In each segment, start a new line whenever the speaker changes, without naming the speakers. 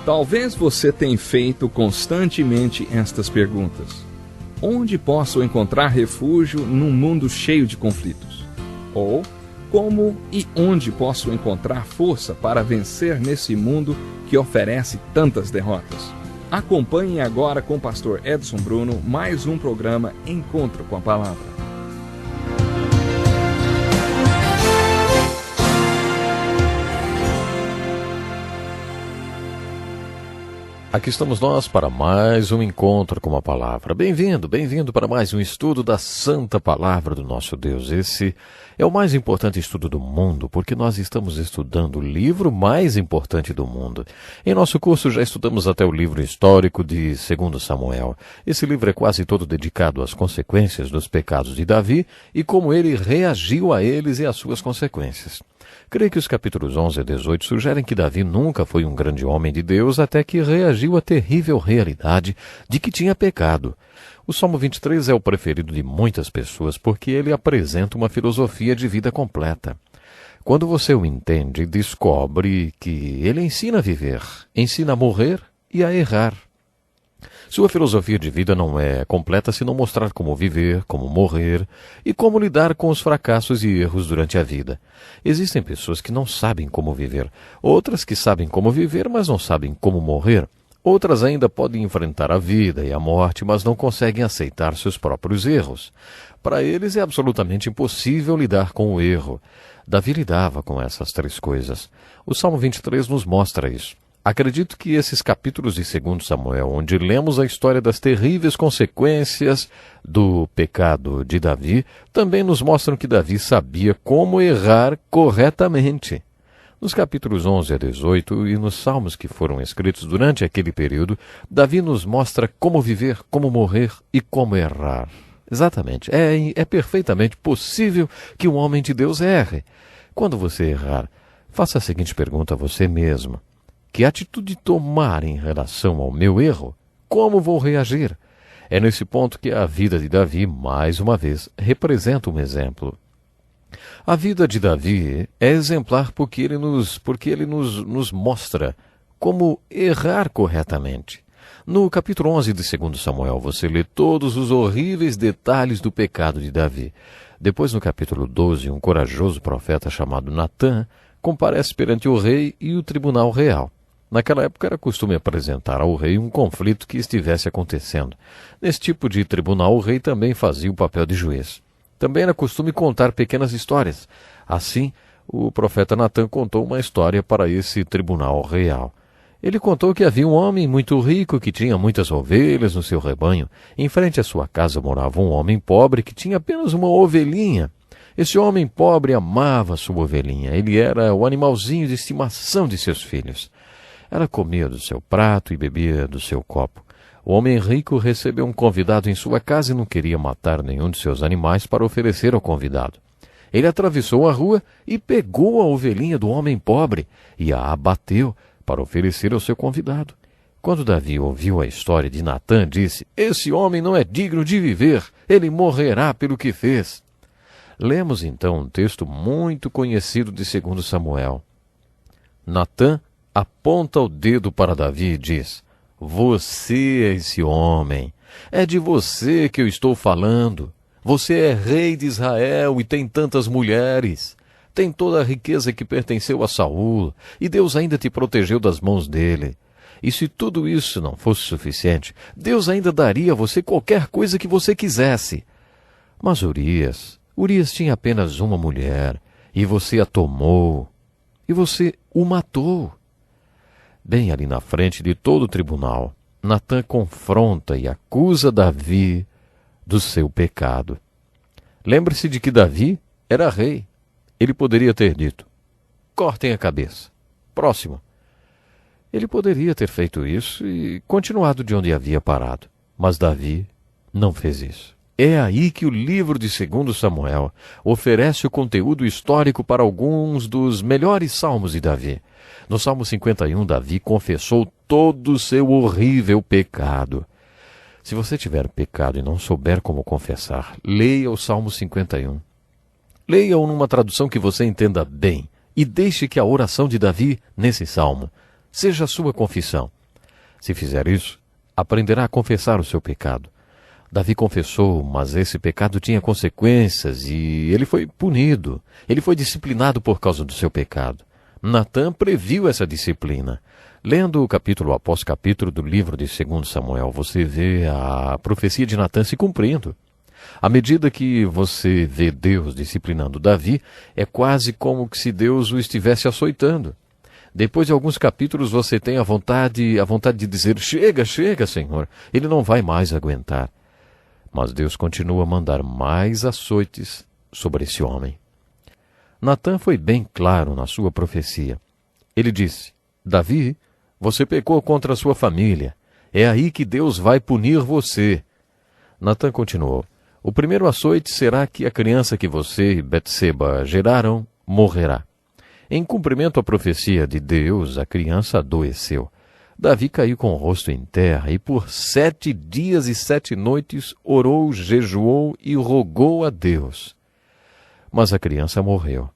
Talvez você tenha feito constantemente estas perguntas. Onde posso encontrar refúgio num mundo cheio de conflitos? Ou, como e onde posso encontrar força para vencer nesse mundo que oferece tantas derrotas? Acompanhe agora com o pastor Edson Bruno mais um programa Encontro com a Palavra.
Aqui estamos nós para mais um encontro com a palavra. Bem-vindo para mais um estudo da Santa Palavra do nosso Deus. Esse é o mais importante estudo do mundo, porque nós estamos estudando o livro mais importante do mundo. Em nosso curso já estudamos até o livro histórico de 2 Samuel. Esse livro é quase todo dedicado às consequências dos pecados de Davi e como ele reagiu a eles e às suas consequências. Creio que os capítulos 11 a 18 sugerem que Davi nunca foi um grande homem de Deus até que reagiu à terrível realidade de que tinha pecado. O Salmo 23 é o preferido de muitas pessoas porque ele apresenta uma filosofia de vida completa. Quando você o entende, descobre que ele ensina a viver, ensina a morrer e a errar. Sua filosofia de vida não é completa se não mostrar como viver, como morrer e como lidar com os fracassos e erros durante a vida. Existem pessoas que não sabem como viver, outras que sabem como viver, mas não sabem como morrer. Outras ainda podem enfrentar a vida e a morte, mas não conseguem aceitar seus próprios erros. Para eles é absolutamente impossível lidar com o erro. Davi lidava com essas três coisas. O Salmo 23 nos mostra isso. Acredito que esses capítulos de 2 Samuel, onde lemos a história das terríveis consequências do pecado de Davi, também nos mostram que Davi sabia como errar corretamente. Nos capítulos 11 a 18 e nos salmos que foram escritos durante aquele período, Davi nos mostra como viver, como morrer e como errar. Exatamente. É perfeitamente possível que um homem de Deus erre. Quando você errar, faça a seguinte pergunta a você mesmo. Que atitude tomar em relação ao meu erro? Como vou reagir? É nesse ponto que a vida de Davi, mais uma vez, representa um exemplo. A vida de Davi é exemplar porque ele nos mostra como errar corretamente. No capítulo 11 de 2 Samuel, você lê todos os horríveis detalhes do pecado de Davi. Depois, no capítulo 12, um corajoso profeta chamado Natã comparece perante o rei e o tribunal real. Naquela época era costume apresentar ao rei um conflito que estivesse acontecendo. Nesse tipo de tribunal, o rei também fazia o papel de juiz. Também era costume contar pequenas histórias. Assim, o profeta Natã contou uma história para esse tribunal real. Ele contou que havia um homem muito rico que tinha muitas ovelhas no seu rebanho. Em frente à sua casa morava um homem pobre que tinha apenas uma ovelhinha. Esse homem pobre amava sua ovelhinha. Ele era o animalzinho de estimação de seus filhos. Ela comia do seu prato e bebia do seu copo. O homem rico recebeu um convidado em sua casa e não queria matar nenhum de seus animais para oferecer ao convidado. Ele atravessou a rua e pegou a ovelhinha do homem pobre e a abateu para oferecer ao seu convidado. Quando Davi ouviu a história de Natã, disse: "Esse homem não é digno de viver, ele morrerá pelo que fez." Lemos então um texto muito conhecido de 2 Samuel. Natã aponta o dedo para Davi e diz: "Você é esse homem. É de você que eu estou falando. Você é rei de Israel e tem tantas mulheres. Tem toda a riqueza que pertenceu a Saul, e Deus ainda te protegeu das mãos dele. E se tudo isso não fosse suficiente, Deus ainda daria a você qualquer coisa que você quisesse. Mas Urias tinha apenas uma mulher, e você a tomou, e você o matou." Bem ali na frente de todo o tribunal, Natã confronta e acusa Davi do seu pecado. Lembre-se de que Davi era rei. Ele poderia ter dito: "Cortem a cabeça. Próximo." Ele poderia ter feito isso e continuado de onde havia parado. Mas Davi não fez isso. É aí que o livro de 2 Samuel oferece o conteúdo histórico para alguns dos melhores salmos de Davi. No Salmo 51, Davi confessou todo o seu horrível pecado. Se você tiver pecado e não souber como confessar, leia o Salmo 51. Leia-o numa tradução que você entenda bem e deixe que a oração de Davi, nesse salmo, seja a sua confissão. Se fizer isso, aprenderá a confessar o seu pecado. Davi confessou, mas esse pecado tinha consequências e ele foi punido. Ele foi disciplinado por causa do seu pecado. Natã previu essa disciplina. Lendo o capítulo após capítulo do livro de 2 Samuel, você vê a profecia de Natã se cumprindo. À medida que você vê Deus disciplinando Davi, é quase como se Deus o estivesse açoitando. Depois de alguns capítulos você tem a vontade de dizer, chega, chega, Senhor, ele não vai mais aguentar. Mas Deus continua a mandar mais açoites sobre esse homem. Natã foi bem claro na sua profecia. Ele disse, Davi, você pecou contra a sua família. É aí que Deus vai punir você. Natã continuou, o primeiro açoite será que a criança que você e Betseba geraram morrerá. Em cumprimento à profecia de Deus, a criança adoeceu. Davi caiu com o rosto em terra e por 7 dias e 7 noites orou, jejuou e rogou a Deus. Mas a criança morreu.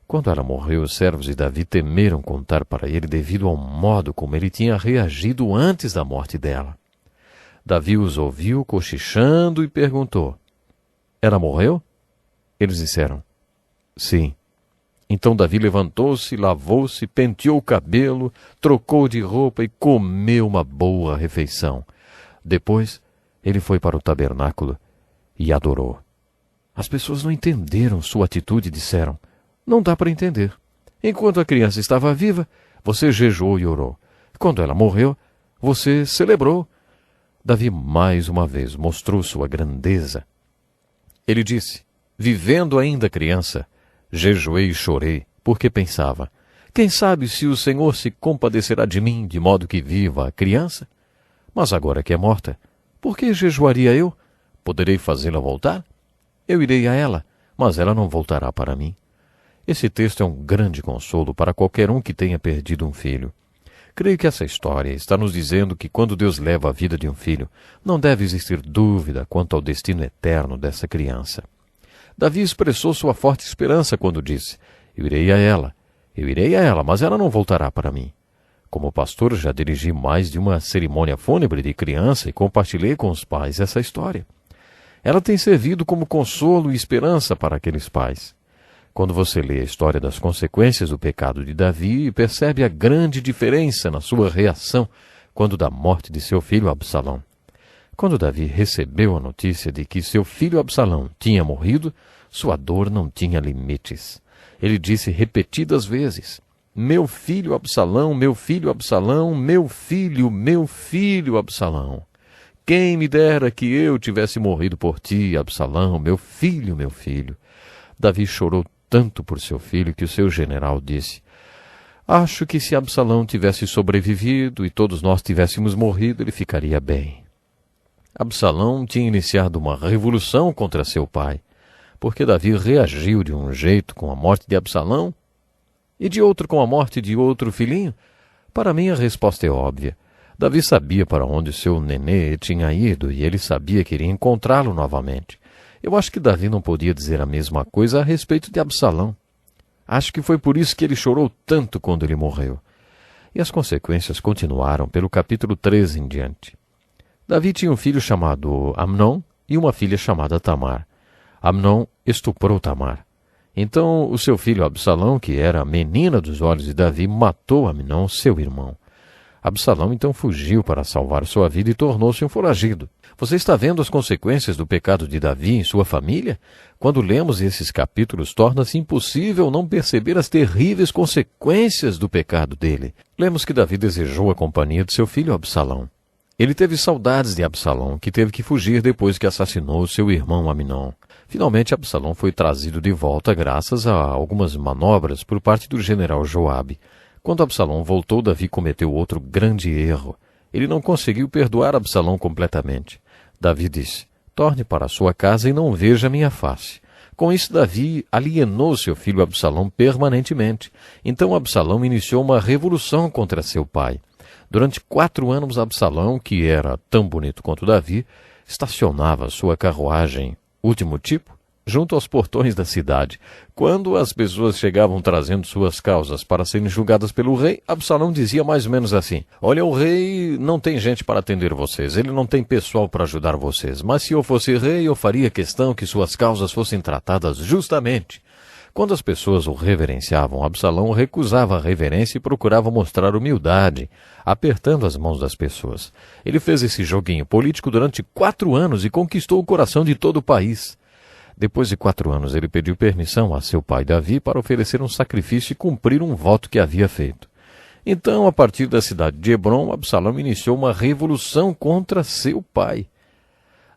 Quando ela morreu, os servos de Davi temeram contar para ele devido ao modo como ele tinha reagido antes da morte dela. Davi os ouviu cochichando e perguntou, ela morreu? Eles disseram, sim. Então Davi levantou-se, lavou-se, penteou o cabelo, trocou de roupa e comeu uma boa refeição. Depois, ele foi para o tabernáculo e adorou. As pessoas não entenderam sua atitude e disseram, não dá para entender. Enquanto a criança estava viva, você jejuou e orou. Quando ela morreu, você celebrou. Davi mais uma vez mostrou sua grandeza. Ele disse, vivendo ainda criança, jejuei e chorei, porque pensava, quem sabe se o Senhor se compadecerá de mim, de modo que viva a criança? Mas agora que é morta, por que jejuaria eu? Poderei fazê-la voltar? Eu irei a ela, mas ela não voltará para mim. Esse texto é um grande consolo para qualquer um que tenha perdido um filho. Creio que essa história está nos dizendo que quando Deus leva a vida de um filho, não deve existir dúvida quanto ao destino eterno dessa criança. Davi expressou sua forte esperança quando disse, eu irei a ela, mas ela não voltará para mim. Como pastor, já dirigi mais de uma cerimônia fúnebre de criança e compartilhei com os pais essa história. Ela tem servido como consolo e esperança para aqueles pais. Quando você lê a história das consequências do pecado de Davi, percebe a grande diferença na sua reação quando da morte de seu filho Absalão. Quando Davi recebeu a notícia de que seu filho Absalão tinha morrido, sua dor não tinha limites. Ele disse repetidas vezes, meu filho Absalão, meu filho Absalão, meu filho Absalão. Quem me dera que eu tivesse morrido por ti, Absalão, meu filho, meu filho. Davi chorou tanto por seu filho que o seu general disse, acho que se Absalão tivesse sobrevivido e todos nós tivéssemos morrido, ele ficaria bem. Absalão tinha iniciado uma revolução contra seu pai, porque Davi reagiu de um jeito com a morte de Absalão e de outro com a morte de outro filhinho. Para mim a resposta é óbvia. Davi sabia para onde seu nenê tinha ido e ele sabia que iria encontrá-lo novamente. Eu acho que Davi não podia dizer a mesma coisa a respeito de Absalão. Acho que foi por isso que ele chorou tanto quando ele morreu. E as consequências continuaram pelo capítulo 13 em diante. Davi tinha um filho chamado Amnon e uma filha chamada Tamar. Amnon estuprou Tamar. Então o seu filho Absalão, que era a menina dos olhos de Davi, matou Amnon, seu irmão. Absalão então fugiu para salvar sua vida e tornou-se um foragido. Você está vendo as consequências do pecado de Davi em sua família? Quando lemos esses capítulos, torna-se impossível não perceber as terríveis consequências do pecado dele. Lemos que Davi desejou a companhia de seu filho Absalão. Ele teve saudades de Absalão, que teve que fugir depois que assassinou seu irmão Amnon. Finalmente, Absalão foi trazido de volta graças a algumas manobras por parte do general Joabe. Quando Absalão voltou, Davi cometeu outro grande erro. Ele não conseguiu perdoar Absalão completamente. Davi disse, torne para sua casa e não veja minha face. Com isso, Davi alienou seu filho Absalão permanentemente. Então Absalão iniciou uma revolução contra seu pai. Durante 4 anos, Absalão, que era tão bonito quanto Davi, estacionava sua carruagem, último tipo, junto aos portões da cidade. Quando as pessoas chegavam trazendo suas causas para serem julgadas pelo rei, Absalão dizia mais ou menos assim: olha, o rei não tem gente para atender vocês, ele não tem pessoal para ajudar vocês, mas se eu fosse rei, eu faria questão que suas causas fossem tratadas justamente. Quando as pessoas o reverenciavam, Absalão recusava a reverência e procurava mostrar humildade, apertando as mãos das pessoas. Ele fez esse joguinho político durante 4 anos e conquistou o coração de todo o país. Depois de 4 anos, ele pediu permissão a seu pai Davi para oferecer um sacrifício e cumprir um voto que havia feito. Então, a partir da cidade de Hebrom, Absalão iniciou uma revolução contra seu pai.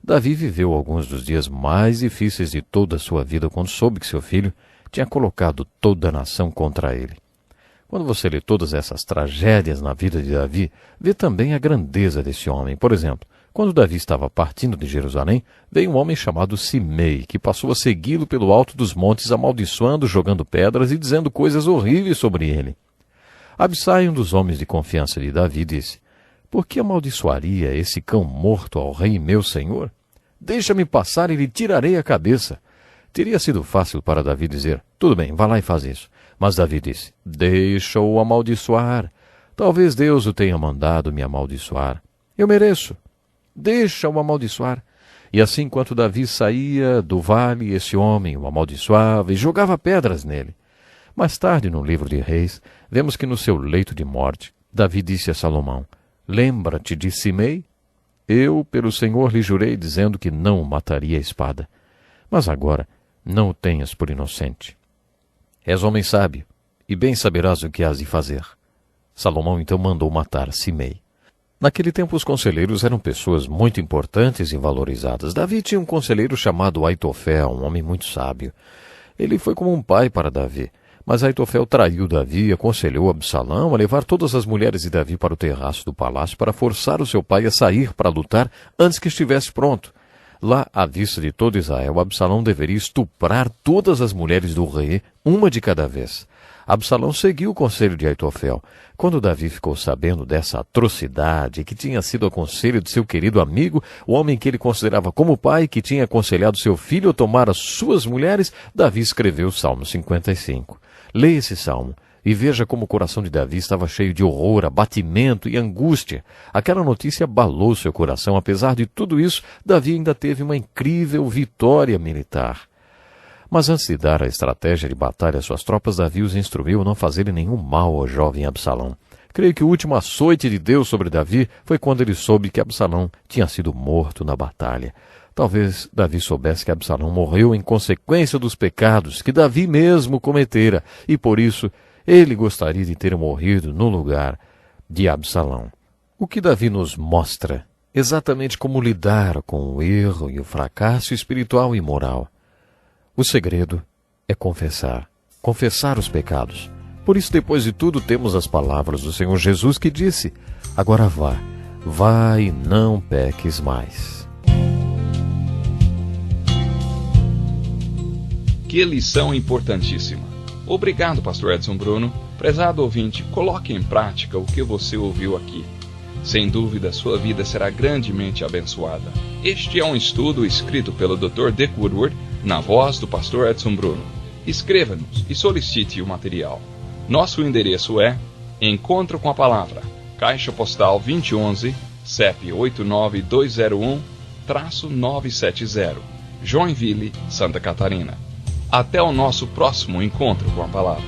Davi viveu alguns dos dias mais difíceis de toda a sua vida quando soube que seu filho tinha colocado toda a nação contra ele. Quando você lê todas essas tragédias na vida de Davi, vê também a grandeza desse homem. Por exemplo, quando Davi estava partindo de Jerusalém, veio um homem chamado Simei, que passou a segui-lo pelo alto dos montes, amaldiçoando, jogando pedras e dizendo coisas horríveis sobre ele. Abissai, um dos homens de confiança de Davi, disse: por que amaldiçoaria esse cão morto ao rei meu senhor? Deixa-me passar e lhe tirarei a cabeça. Teria sido fácil para Davi dizer: tudo bem, vá lá e faz isso. Mas Davi disse: deixa-o amaldiçoar. Talvez Deus o tenha mandado me amaldiçoar. Eu mereço. Deixa-o amaldiçoar. E assim, enquanto Davi saía do vale, esse homem o amaldiçoava e jogava pedras nele. Mais tarde, no livro de Reis, vemos que no seu leito de morte, Davi disse a Salomão: lembra-te de Simei? Eu, pelo Senhor, lhe jurei, dizendo que não o mataria a espada. Mas agora não o tenhas por inocente. És homem sábio, e bem saberás o que has de fazer. Salomão então mandou matar Simei. Naquele tempo os conselheiros eram pessoas muito importantes e valorizadas. Davi tinha um conselheiro chamado Aitofel, um homem muito sábio. Ele foi como um pai para Davi. Mas Aitofel traiu Davi e aconselhou Absalão a levar todas as mulheres de Davi para o terraço do palácio para forçar o seu pai a sair para lutar antes que estivesse pronto. Lá, à vista de todo Israel, Absalão deveria estuprar todas as mulheres do rei, uma de cada vez. Absalão seguiu o conselho de Aitofel. Quando Davi ficou sabendo dessa atrocidade, que tinha sido o conselho de seu querido amigo, o homem que ele considerava como pai, que tinha aconselhado seu filho a tomar as suas mulheres, Davi escreveu o Salmo 55. Leia esse salmo e veja como o coração de Davi estava cheio de horror, abatimento e angústia. Aquela notícia abalou seu coração. Apesar de tudo isso, Davi ainda teve uma incrível vitória militar. Mas antes de dar a estratégia de batalha às suas tropas, Davi os instruiu a não fazerem nenhum mal ao jovem Absalão. Creio que o último açoite de Deus sobre Davi foi quando ele soube que Absalão tinha sido morto na batalha. Talvez Davi soubesse que Absalão morreu em consequência dos pecados que Davi mesmo cometera, e por isso ele gostaria de ter morrido no lugar de Absalão. O que Davi nos mostra exatamente como lidar com o erro e o fracasso espiritual e moral. O segredo é confessar os pecados. Por isso, depois de tudo, temos as palavras do Senhor Jesus que disse: agora vá e não peques mais.
Que lição importantíssima. Obrigado, pastor Edson Bruno. Prezado ouvinte, coloque em prática o que você ouviu aqui. Sem dúvida, sua vida será grandemente abençoada. Este é um estudo escrito pelo Dr. Dick Woodward, na voz do pastor Edson Bruno. Escreva-nos e solicite o material. Nosso endereço é Encontro com a Palavra, Caixa Postal 2011, CEP 89201-970, Joinville, Santa Catarina. Até o nosso próximo encontro com a Palavra.